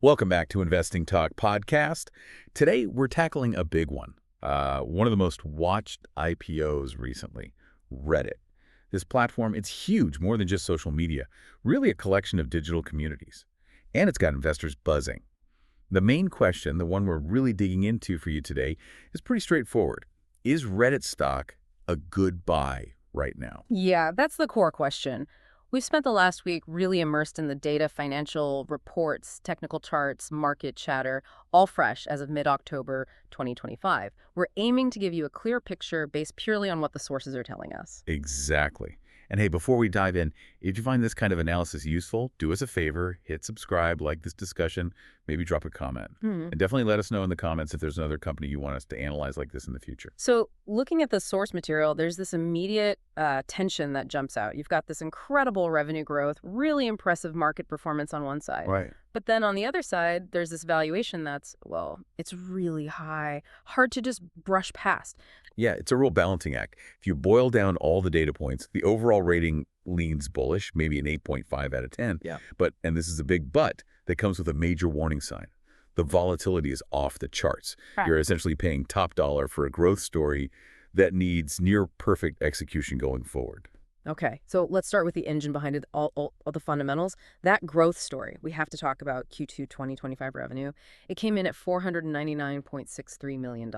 Welcome back to Investing Talk Podcast. Today, we're tackling a big one. One of the most watched IPOs recently, Reddit. This platform, it's huge, more than just social media, really a collection of digital communities. And it's got investors buzzing. The main question, the one we're really digging into for you today, is pretty straightforward. Is Reddit stock a good buy right now? Yeah, that's the core question. We've spent the last week really immersed in the data, financial reports, technical charts, market chatter, all fresh as of mid-October 2025. We're aiming to give you a clear picture based purely on what the sources are telling us. Exactly. And hey, before we dive in, if you find this kind of analysis useful, do us a favor, hit subscribe, like this discussion, maybe drop a comment. And definitely let us know in the comments if there's another company you want us to analyze like this in the future. So looking at the source material, there's this immediate tension that jumps out. You've got this incredible revenue growth, really impressive market performance on one side. Right. But then on the other side, there's this valuation that's, well, it's really high, hard to just brush past. Yeah, it's a real balancing act. If you boil down all the data points, the overall rating leans bullish, maybe an 8.5 out of 10. Yeah. But, and this is a big but, that comes with a major warning sign. The volatility is off the charts. Right. You're essentially paying top dollar for a growth story that needs near perfect execution going forward. Okay, so let's start with the engine behind it, all the fundamentals. That growth story, we have to talk about Q2 2025 revenue. It came in at $499.63 million.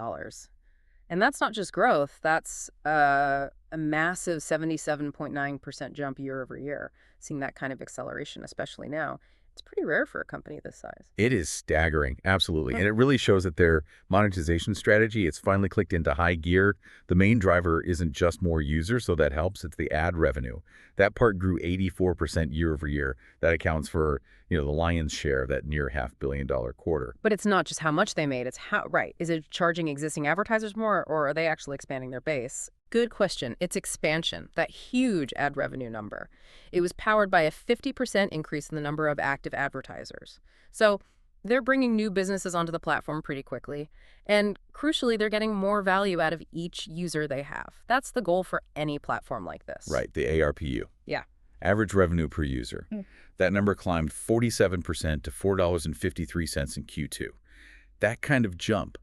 And that's not just growth, that's a massive 77.9% jump year over year. Seeing that kind of acceleration, especially now, it's pretty rare for a company this size. It is staggering, absolutely. And it really shows that their monetization strategy, it's finally clicked into high gear. The main driver isn't just more users, so that helps. It's the ad revenue. That part grew 84% year over year. That accounts for, the lion's share of that near $500 million quarter. But it's not just how much they made, it's how, right. Is it charging existing advertisers more, or are they actually expanding their base? Good question. It's expansion, that huge ad revenue number. It was powered by a 50% increase in the number of active advertisers. So they're bringing new businesses onto the platform pretty quickly. And crucially, they're getting more value out of each user they have. That's the goal for any platform like this. Right, the ARPU. Yeah. Average revenue per user. That number climbed 47% to $4.53 in Q2. That kind of jump,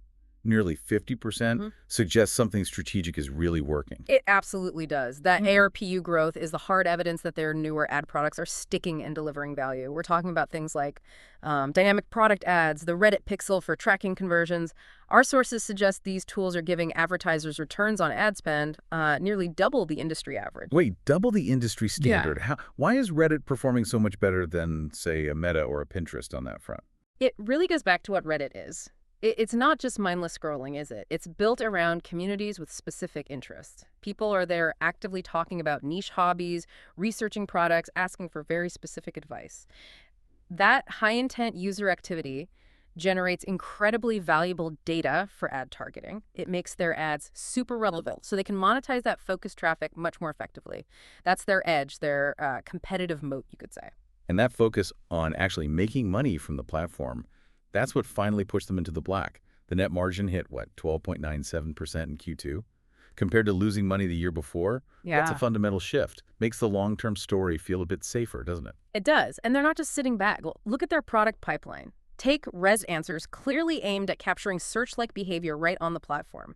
nearly 50%, suggests something strategic is really working. It absolutely does. That ARPU growth is the hard evidence that their newer ad products are sticking and delivering value. We're talking about things like dynamic product ads, the Reddit pixel for tracking conversions. Our sources suggest these tools are giving advertisers returns on ad spend nearly double the industry average. Wait, double the industry standard? Yeah. Why is Reddit performing so much better than, say, a Meta or a Pinterest on that front? It really goes back to what Reddit is. It's not just mindless scrolling, is it? It's built around communities with specific interests. People are there actively talking about niche hobbies, researching products, asking for very specific advice. That high-intent user activity generates incredibly valuable data for ad targeting. It makes their ads super relevant, so they can monetize that focused traffic much more effectively. That's their edge, their competitive moat, you could say. And that focus on actually making money from the platform, that's what finally pushed them into the black. The net margin hit, 12.97% in Q2? Compared to losing money the year before, that's a fundamental shift. Makes the long-term story feel a bit safer, doesn't it? It does, and they're not just sitting back. Look at their product pipeline. Take Res Answers, clearly aimed at capturing search-like behavior right on the platform.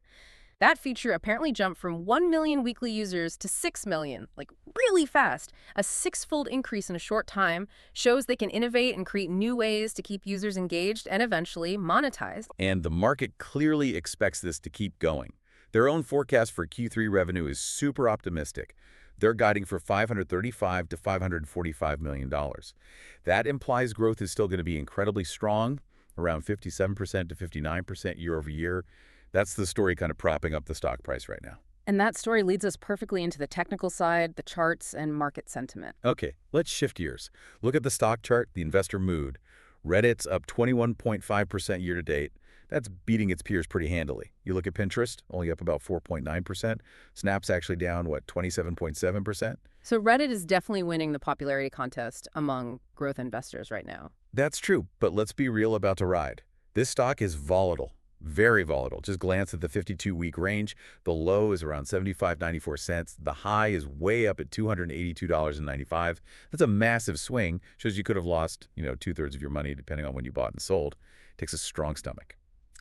That feature apparently jumped from 1 million weekly users to 6 million, like really fast. A six-fold increase in a short time shows they can innovate and create new ways to keep users engaged and eventually monetized. And the market clearly expects this to keep going. Their own forecast for Q3 revenue is super optimistic. They're guiding for $535 to $545 million. That implies growth is still going to be incredibly strong, around 57% to 59% year over year. That's the story kind of propping up the stock price right now. And that story leads us perfectly into the technical side, the charts, and market sentiment. Okay, let's shift gears. Look at the stock chart, the investor mood. Reddit's up 21.5% year to date. That's beating its peers pretty handily. You look at Pinterest, only up about 4.9%. Snap's actually down, 27.7%? So Reddit is definitely winning the popularity contest among growth investors right now. That's true, but let's be real about the ride. This stock is volatile. Very volatile. Just glance at the 52-week range. The low is around 75.94 cents. The high is way up at $282.95. That's a massive swing. Shows you could have lost, two-thirds of your money depending on when you bought and sold. Takes a strong stomach.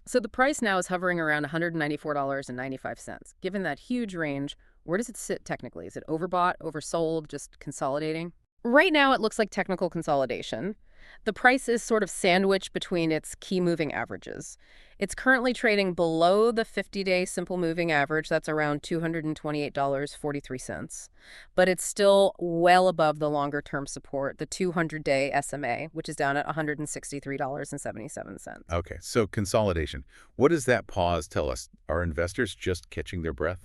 So the price now is hovering around $194.95. Given that huge range, where does it sit technically? Is it overbought, oversold, just consolidating? Right now, it looks like technical consolidation. The price is sort of sandwiched between its key moving averages. It's currently trading below the 50-day simple moving average. That's around $228.43. But it's still well above the longer-term support, the 200-day SMA, which is down at $163.77. Okay, so consolidation. What does that pause tell us? Are investors just catching their breath?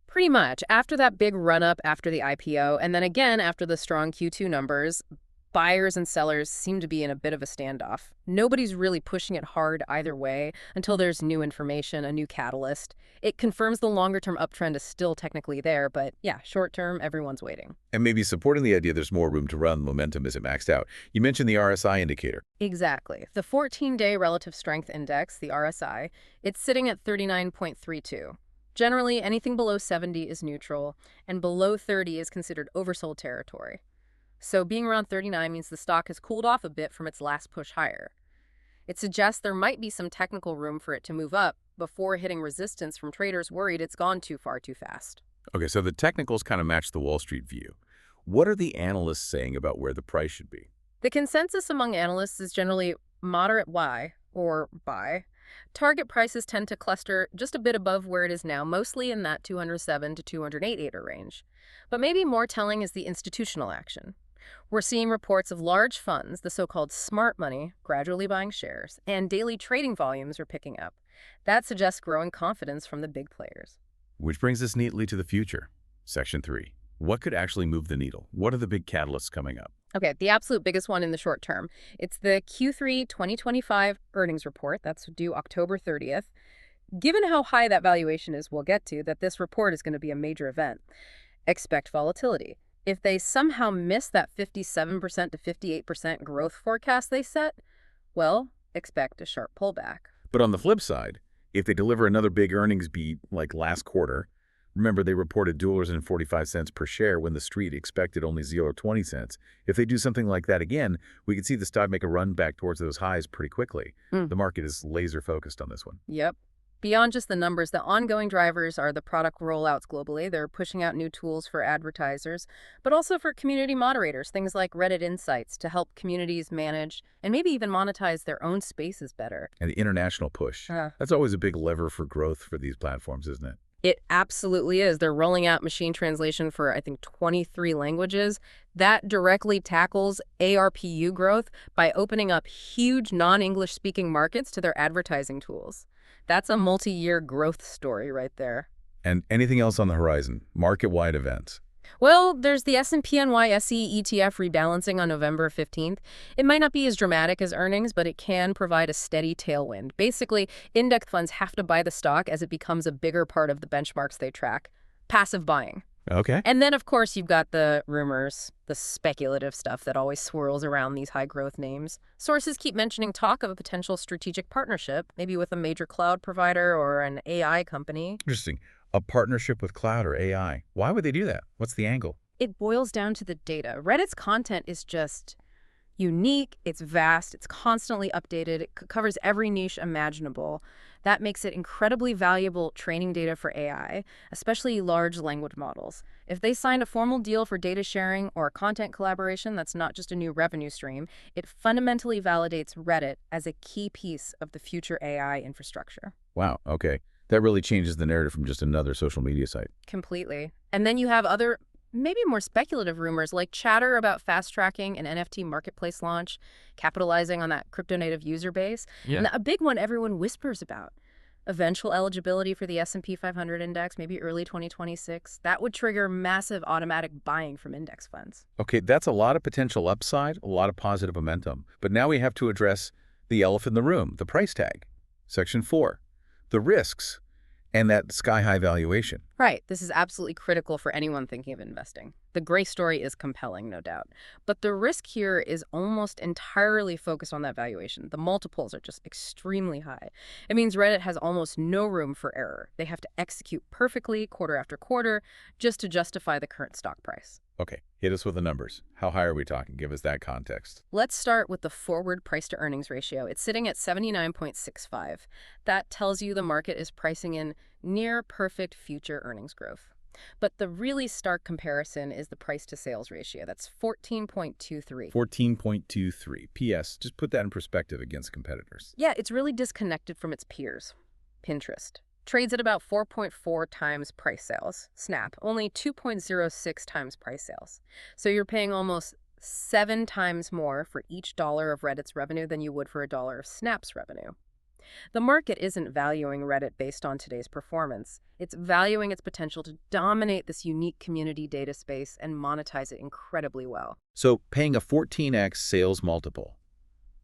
Pretty much. After that big run-up after the IPO, and then again after the strong Q2 numbers, buyers and sellers seem to be in a bit of a standoff. Nobody's really pushing it hard either way until there's new information, a new catalyst. It confirms the longer-term uptrend is still technically there, but yeah, short-term, everyone's waiting. And maybe supporting the idea there's more room to run, momentum isn't maxed out. You mentioned the RSI indicator. Exactly. The 14-day relative strength index, the RSI, it's sitting at 39.32. Generally, anything below 70 is neutral, and below 30 is considered oversold territory. So being around 39 means the stock has cooled off a bit from its last push higher. It suggests there might be some technical room for it to move up before hitting resistance from traders worried it's gone too far too fast. Okay, so the technicals kind of match the Wall Street view. What are the analysts saying about where the price should be? The consensus among analysts is generally moderate Y, or buy. Target prices tend to cluster just a bit above where it is now, mostly in that 207 to 208 range. But maybe more telling is the institutional action. We're seeing reports of large funds, the so-called smart money, gradually buying shares, and daily trading volumes are picking up. That suggests growing confidence from the big players. Which brings us neatly to the future. Section 3. What could actually move the needle? What are the big catalysts coming up? Okay, the absolute biggest one in the short term. It's the Q3 2025 earnings report. That's due October 30th. Given how high that valuation is, we'll get to, that this report is going to be a major event. Expect volatility. If they somehow miss that 57% to 58% growth forecast they set, well, expect a sharp pullback. But on the flip side, if they deliver another big earnings beat like last quarter, remember they reported $2.45 per share when the street expected only $0.20. If they do something like that again, we could see the stock make a run back towards those highs pretty quickly. The market is laser focused on this one. Yep. Beyond just the numbers, the ongoing drivers are the product rollouts globally. They're pushing out new tools for advertisers, but also for community moderators, things like Reddit Insights to help communities manage and maybe even monetize their own spaces better. And the international push. That's always a big lever for growth for these platforms, isn't it? It absolutely is. They're rolling out machine translation for, I think, 23 languages. That directly tackles ARPU growth by opening up huge non-English speaking markets to their advertising tools. That's a multi-year growth story right there. And anything else on the horizon? Market-wide events? Well, there's the S&P NYSE ETF rebalancing on November 15th. It might not be as dramatic as earnings, but it can provide a steady tailwind. Basically, index funds have to buy the stock as it becomes a bigger part of the benchmarks they track. Passive buying. Okay. And then, of course, you've got the rumors, the speculative stuff that always swirls around these high-growth names. Sources keep mentioning talk of a potential strategic partnership, maybe with a major cloud provider or an AI company. Interesting. A partnership with cloud or AI. Why would they do that? What's the angle? It boils down to the data. Reddit's content is just unique, it's vast, it's constantly updated, it covers every niche imaginable. That makes it incredibly valuable training data for AI, especially large language models. If they signed a formal deal for data sharing or content collaboration that's not just a new revenue stream, it fundamentally validates Reddit as a key piece of the future AI infrastructure. Wow, okay. That really changes the narrative from just another social media site. Completely. And then you have other, maybe more speculative rumors like chatter about fast-tracking an NFT marketplace launch, capitalizing on that crypto-native user base. Yeah. And a big one everyone whispers about, eventual eligibility for the S&P 500 index, maybe early 2026. That would trigger massive automatic buying from index funds. Okay, that's a lot of potential upside, a lot of positive momentum. But now we have to address the elephant in the room, the price tag. Section 4, the risks and that sky-high valuation. Right. This is absolutely critical for anyone thinking of investing. The gray story is compelling, no doubt. But the risk here is almost entirely focused on that valuation. The multiples are just extremely high. It means Reddit has almost no room for error. They have to execute perfectly quarter after quarter just to justify the current stock price. Okay, hit us with the numbers. How high are we talking? Give us that context. Let's start with the forward price-to-earnings ratio. It's sitting at 79.65. That tells you the market is pricing in near-perfect future earnings growth. But the really stark comparison is the price-to-sales ratio. That's 14.23. 14.23. P.S. Just put that in perspective against competitors. Yeah, it's really disconnected from its peers. Pinterest trades at about 4.4 times price sales. Snap, only 2.06 times price sales. So you're paying almost 7 times more for each dollar of Reddit's revenue than you would for a dollar of Snap's revenue. The market isn't valuing Reddit based on today's performance. It's valuing its potential to dominate this unique community data space and monetize it incredibly well. So paying a 14x sales multiple,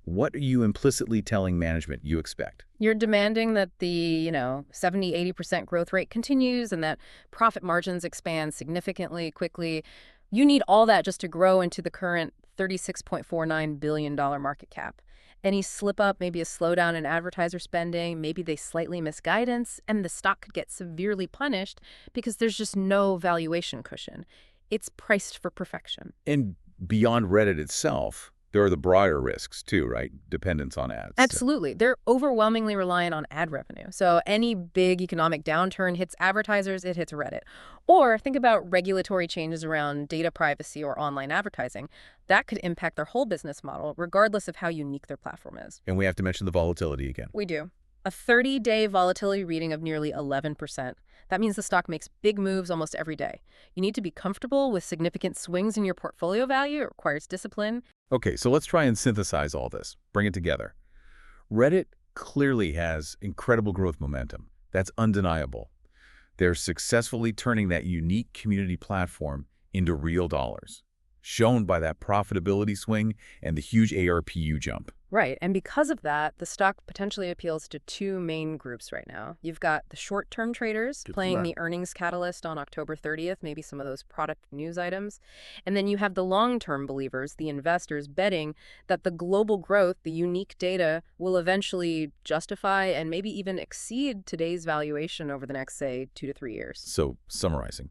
what are you implicitly telling management you expect? You're demanding that the, 70-80% growth rate continues and that profit margins expand significantly, quickly. You need all that just to grow into the current $36.49 billion market cap. Any slip up, maybe a slowdown in advertiser spending, maybe they slightly miss guidance, and the stock could get severely punished because there's just no valuation cushion. It's priced for perfection. And beyond Reddit itself, there are the broader risks too, right? Dependence on ads. Absolutely. They're overwhelmingly reliant on ad revenue. So any big economic downturn hits advertisers, it hits Reddit. Or think about regulatory changes around data privacy or online advertising. That could impact their whole business model, regardless of how unique their platform is. And we have to mention the volatility again. We do. A 30-day volatility reading of nearly 11%. That means the stock makes big moves almost every day. You need to be comfortable with significant swings in your portfolio value. It requires discipline. Okay, so let's try and synthesize all this, bring it together. Reddit clearly has incredible growth momentum. That's undeniable. They're successfully turning that unique community platform into real dollars, shown by that profitability swing and the huge ARPU jump. Right, and because of that, the stock potentially appeals to two main groups right now. You've got the short-term traders playing the earnings catalyst on October 30th, maybe some of those product news items. And then you have the long-term believers, the investors, betting that the global growth, the unique data, will eventually justify and maybe even exceed today's valuation over the next, say, 2 to 3 years. So, summarizing.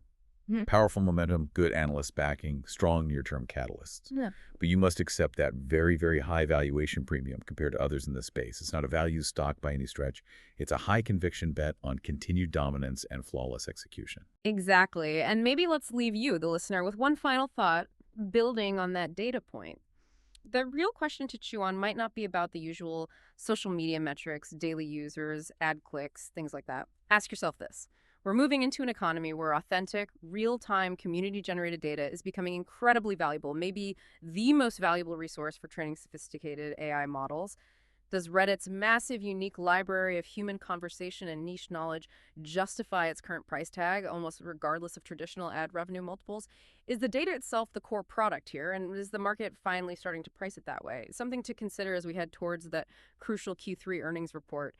Powerful momentum, good analyst backing, strong near-term catalysts. Yeah. But you must accept that very, very high valuation premium compared to others in this space. It's not a value stock by any stretch. It's a high-conviction bet on continued dominance and flawless execution. Exactly. And maybe let's leave you, the listener, with one final thought, building on that data point. The real question to chew on might not be about the usual social media metrics, daily users, ad clicks, things like that. Ask yourself this. We're moving into an economy where authentic, real-time, community-generated data is becoming incredibly valuable, maybe the most valuable resource for training sophisticated AI models. Does Reddit's massive, unique library of human conversation and niche knowledge justify its current price tag, almost regardless of traditional ad revenue multiples? Is the data itself the core product here, and is the market finally starting to price it that way? Something to consider as we head towards that crucial Q3 earnings report.